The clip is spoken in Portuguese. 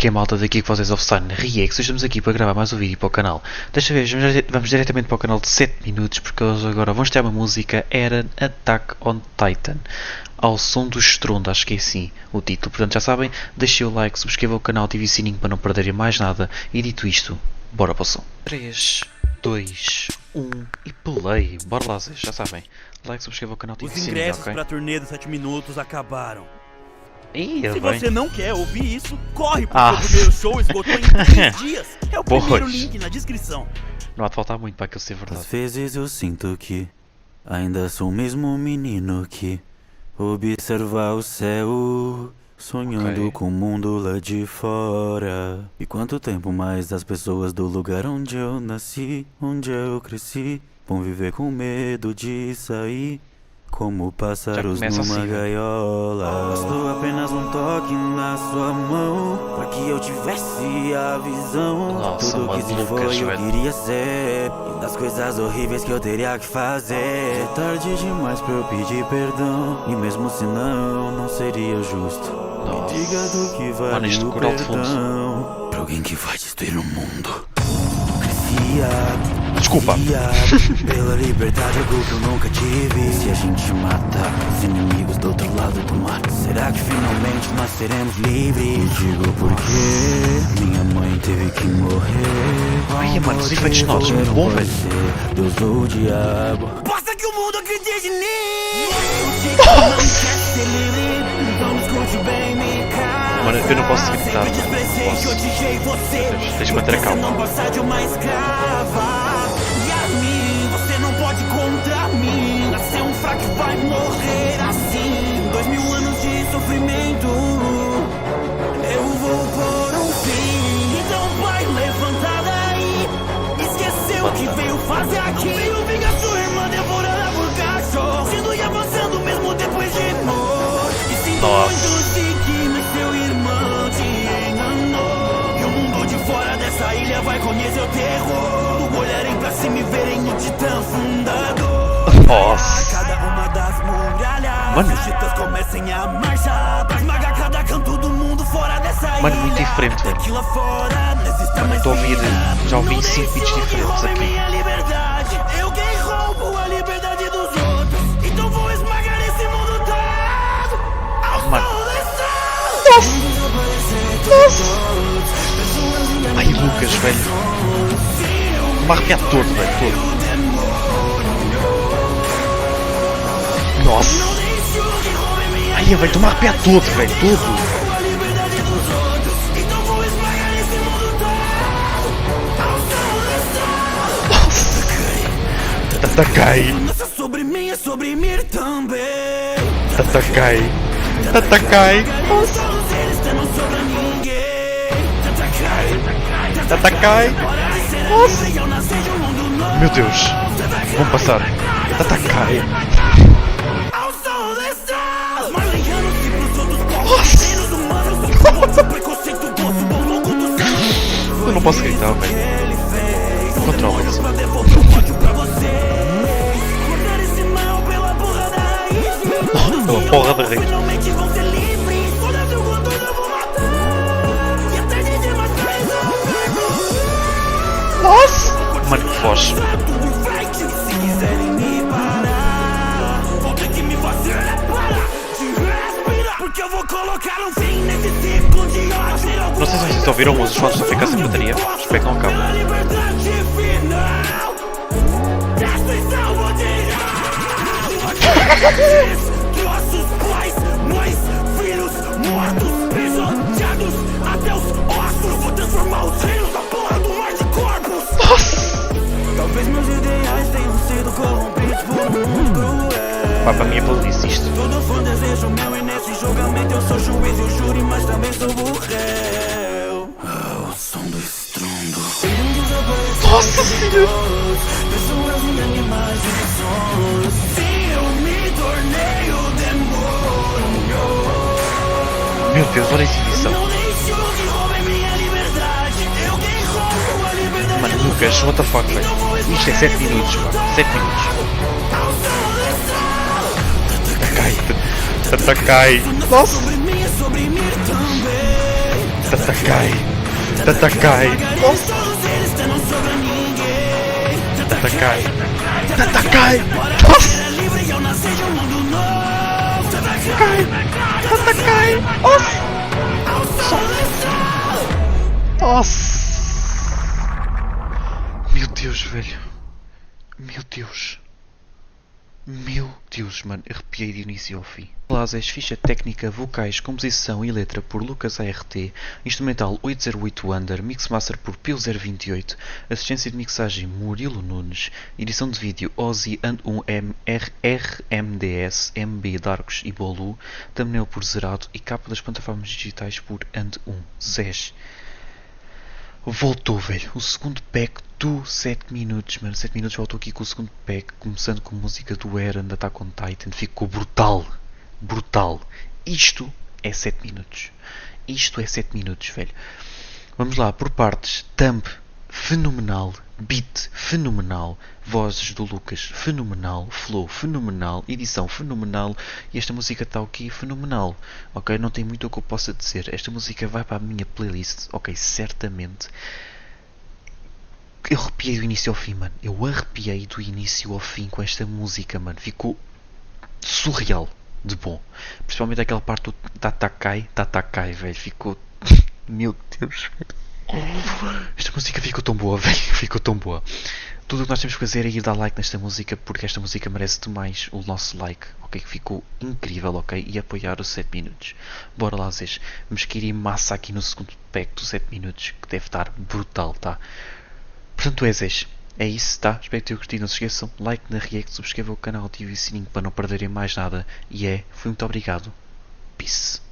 Que é malta daqui que vocês offline Reacts, estamos aqui para gravar mais um vídeo para o canal. Desta vez vamos diretamente para o canal de 7 minutos, porque eles agora vão ter uma música, era Attack on Titan, ao som do estrondo, acho que é assim o título. Portanto já sabem, deixem o like, subscrevam o canal, ativem o sininho para não perderem mais nada. E dito isto, bora para o som. 3, 2, 1 e play. Bora lá, já sabem. Like, subscrevam o canal, ativem o sininho, ok? Os ingressos para a turnê dos 7 minutos acabaram. Se você não quer ouvir isso, corre, porque o primeiro show esgotou em 3 dias. É o primeiro link na descrição. Não há de faltar muito para aquilo ser verdade. Às vezes eu sinto que ainda sou o mesmo menino que observa o céu, sonhando com o mundo lá de fora. E quanto tempo mais as pessoas do lugar onde eu nasci, onde eu cresci, vão viver com medo de sair como pássaros numa assim, gaiola. Bastou apenas um toque na sua mão pra que eu tivesse a visão. Nossa, tudo que se foi eu queria ser, e das coisas horríveis que eu teria que fazer. É tarde demais pra eu pedir perdão, e mesmo se não seria justo. Nossa. Me diga do que vale o perdão pra alguém que vai destruir o mundo. Desculpa. Pela liberdade, algo que eu nunca tive. Se a gente matar os inimigos do outro lado do mar, será que finalmente nós seremos livres? Digo porque minha mãe teve que morrer. Ai, mano, os efeitos sonoros são muito bons, velho. Deus ou o diabo. Basta que o mundo acredite em mim. Mano, eu não posso gritar. Deixa eu manter a calma. E a mim, você não pode contra mim. Nascer um fraco vai morrer assim. 2000 anos de sofrimento, eu vou por um fim. Então vai, levanta daí. Esqueceu o que veio fazer aqui. Não veio vingar sua irmã devorada por cachorro, sendo e avançando mesmo depois de morrer. E sinto muito de que seu irmão te enganou. E o mundo de fora dessa ilha vai conhecer o terror. Olharem pra cima e verem o titã fundador. Nossa. Cada uma das muralhas, mano, os titãs comecem a marchar pra esmagar cada canto do mundo fora dessa ilha. Mano, muito diferente, velho. Aqui lá fora, Mano, estou a ouvir, já ouvi 5 beats diferentes aqui. Minha liberdade, eu quem roubo a liberdade dos outros. Então vou esmagar esse mundo todo. Mano. Ai, Lucas, velho. Me arrepiar todo, velho, todo. Nossa. Ai, velho, estou-me a arrepiar todo, velho, todo. Ataquei. Ataquei. Ataquei. Ataquei. Nossa. Meu Deus. Vamos passar. Ataquei. Eu não posso gritar, velho. Controla isso. Pela porra da rede. Nossa! Mano, que foge. Não sei se vocês ouviram, mas os fones só ficam sem bateria. Espero que não acabe. Nossos pais, mães, filhos, mortos, pisoteados até os ossos. Vou transformar os reinos da porra do mar de corpos. Talvez meus ideais tenham sido corrompidos por um mundo cruel. Vai para a minha playlist isto. Todo fã deseja o meu e nesse julgamento eu sou juiz e o júri, mas também sou o réu. O som do estrondo. Nossa senhora! Pessoas e animais e sons. Sim, eu me tornei o demônio. Meu Deus, olha essa edição. Não deixo que roubem minha liberdade. Eu quem roubo a liberdade. Mano, Lucas, what the fuck, velho. Isto é 7 minutos, mano. 7 minutos. Ataquei. Ataquei. Nossa! Tatakai! Tatakai! Todos eles até não sobra ninguém. Tatakai! Tatakai! Nossa! Era livre e eu nasci de um mundo novo. Tatakai! Tatakai! Nossa! Meu Deus, velho. Meu Deus. Meu Deus, mano, arrepiei de início ao fim. Lazes, ficha técnica, vocais, composição e letra por Lucas ART, instrumental 808 Under, mixmaster por Pio028, assistência de mixagem Murilo Nunes, edição de vídeo Ozzy and RMDS, MB Darks e Bolu, thumbnail por Zerado e capa das plataformas digitais por And1 Zés. Voltou, velho. O segundo pack do 7 minutos, mano. 7 minutos voltou aqui com o segundo pack, começando com a música do Eren da Attack on Titan. Ficou brutal. Brutal. Isto é 7 minutos. Isto é 7 minutos, velho. Vamos lá, por partes. Thumb, fenomenal. Beat, fenomenal. Vozes do Lucas, fenomenal. Flow, fenomenal. Edição, fenomenal. E esta música está aqui, fenomenal. Ok? Não tem muito o que eu possa dizer. Esta música vai para a minha playlist. Ok? Certamente. Eu arrepiei do início ao fim, mano. Eu arrepiei do início ao fim com esta música, mano. Ficou surreal de bom. Principalmente aquela parte do Tatakai, velho. Ficou... Meu Deus, velho. Esta música ficou tão boa, velho. Ficou tão boa. Tudo o que nós temos que fazer é ir dar like nesta música, porque esta música merece demais o nosso like, ok? Ficou incrível, ok? E apoiar os 7 minutos. Bora lá, Zés. Vamos querer massa aqui no segundo pack dos 7 minutos, que deve estar brutal, tá? Portanto, Zés. É isso, tá? Espero que tenham curtido. Não se esqueçam, like na react, subscrevam o canal, ativem o sininho para não perderem mais nada. E fui muito obrigado. Peace.